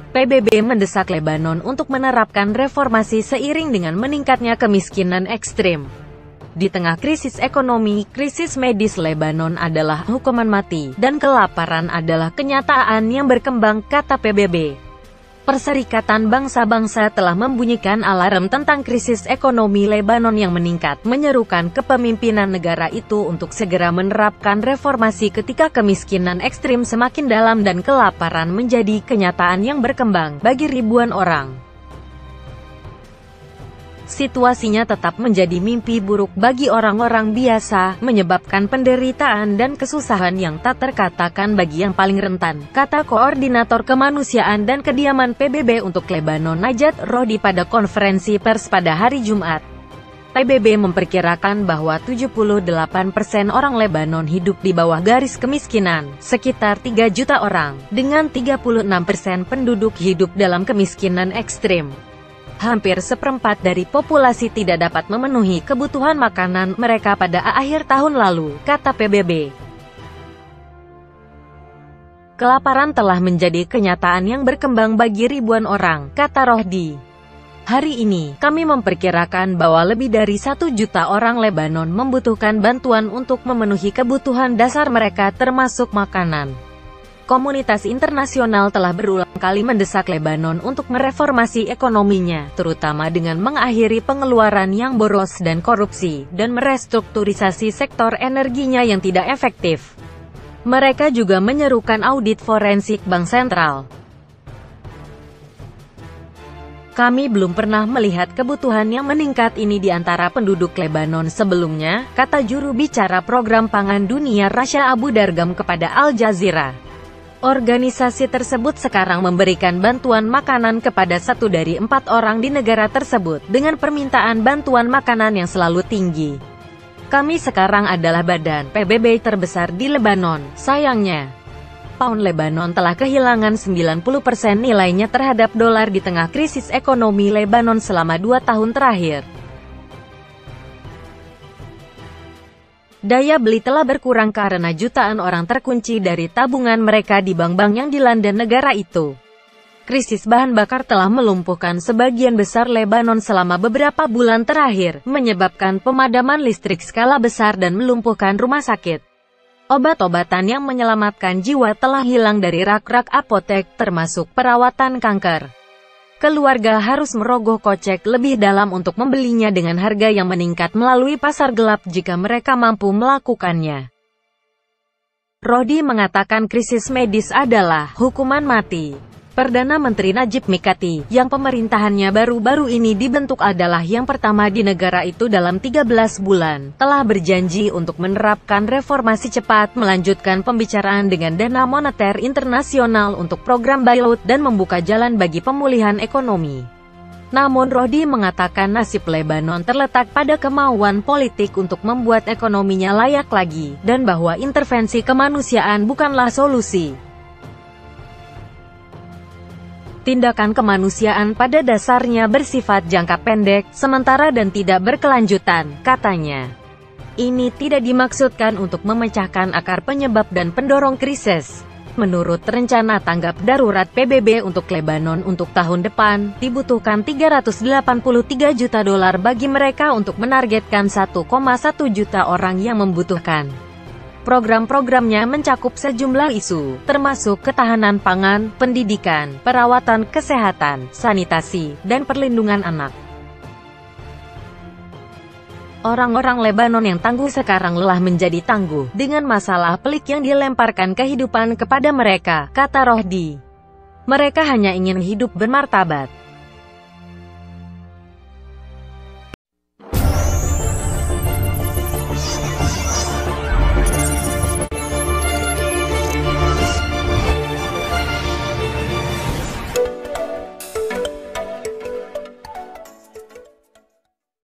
PBB mendesak Lebanon untuk menerapkan reformasi seiring dengan meningkatnya kemiskinan ekstrim. Di tengah krisis ekonomi, krisis medis Lebanon adalah hukuman mati, dan kelaparan adalah kenyataan yang berkembang, kata PBB. Perserikatan Bangsa-Bangsa telah membunyikan alarm tentang krisis ekonomi Lebanon yang meningkat, menyerukan kepemimpinan negara itu untuk segera menerapkan reformasi ketika kemiskinan ekstrim semakin dalam dan kelaparan menjadi kenyataan yang berkembang bagi ribuan orang. Situasinya tetap menjadi mimpi buruk bagi orang-orang biasa, menyebabkan penderitaan dan kesusahan yang tak terkatakan bagi yang paling rentan, kata Koordinator Kemanusiaan dan Kediaman PBB untuk Lebanon Najat Rohdi pada konferensi pers pada hari Jumat. PBB memperkirakan bahwa 78% orang Lebanon hidup di bawah garis kemiskinan, sekitar 3 juta orang, dengan 36% penduduk hidup dalam kemiskinan ekstrim. Hampir seperempat dari populasi tidak dapat memenuhi kebutuhan makanan mereka pada akhir tahun lalu, kata PBB. Kelaparan telah menjadi kenyataan yang berkembang bagi ribuan orang, kata Rohdi. Hari ini, kami memperkirakan bahwa lebih dari 1 juta orang Lebanon membutuhkan bantuan untuk memenuhi kebutuhan dasar mereka termasuk makanan. Komunitas internasional telah berulang kali mendesak Lebanon untuk mereformasi ekonominya, terutama dengan mengakhiri pengeluaran yang boros dan korupsi, dan merestrukturisasi sektor energinya yang tidak efektif. Mereka juga menyerukan audit forensik Bank Sentral. Kami belum pernah melihat kebutuhan yang meningkat ini di antara penduduk Lebanon sebelumnya, kata juru bicara Program Pangan Dunia Rasha Abu Dargam kepada Al Jazeera. Organisasi tersebut sekarang memberikan bantuan makanan kepada 1 dari 4 orang di negara tersebut, dengan permintaan bantuan makanan yang selalu tinggi. Kami sekarang adalah badan PBB terbesar di Lebanon, sayangnya. Pound Lebanon telah kehilangan 90% nilainya terhadap dolar di tengah krisis ekonomi Lebanon selama 2 tahun terakhir. Daya beli telah berkurang karena jutaan orang terkunci dari tabungan mereka di bank-bank yang dilanda negara itu. Krisis bahan bakar telah melumpuhkan sebagian besar Lebanon selama beberapa bulan terakhir, menyebabkan pemadaman listrik skala besar dan melumpuhkan rumah sakit. Obat-obatan yang menyelamatkan jiwa telah hilang dari rak-rak apotek, termasuk perawatan kanker. Keluarga harus merogoh kocek lebih dalam untuk membelinya dengan harga yang meningkat melalui pasar gelap jika mereka mampu melakukannya. Rohdi mengatakan krisis medis adalah hukuman mati. Perdana Menteri Najib Mikati, yang pemerintahannya baru-baru ini dibentuk adalah yang pertama di negara itu dalam 13 bulan, telah berjanji untuk menerapkan reformasi cepat, melanjutkan pembicaraan dengan Dana Moneter Internasional untuk program bailout dan membuka jalan bagi pemulihan ekonomi. Namun Rohdi mengatakan nasib Lebanon terletak pada kemauan politik untuk membuat ekonominya layak lagi, dan bahwa intervensi kemanusiaan bukanlah solusi. Tindakan kemanusiaan pada dasarnya bersifat jangka pendek, sementara dan tidak berkelanjutan, katanya. Ini tidak dimaksudkan untuk memecahkan akar penyebab dan pendorong krisis. Menurut rencana tanggap darurat PBB untuk Lebanon untuk tahun depan, dibutuhkan 383 juta dolar bagi mereka untuk menargetkan 1,1 juta orang yang membutuhkan. Program-programnya mencakup sejumlah isu, termasuk ketahanan pangan, pendidikan, perawatan kesehatan, sanitasi, dan perlindungan anak. Orang-orang Lebanon yang tangguh sekarang lelah menjadi tangguh, dengan masalah pelik yang dilemparkan kehidupan kepada mereka, kata Rohdi. Mereka hanya ingin hidup bermartabat.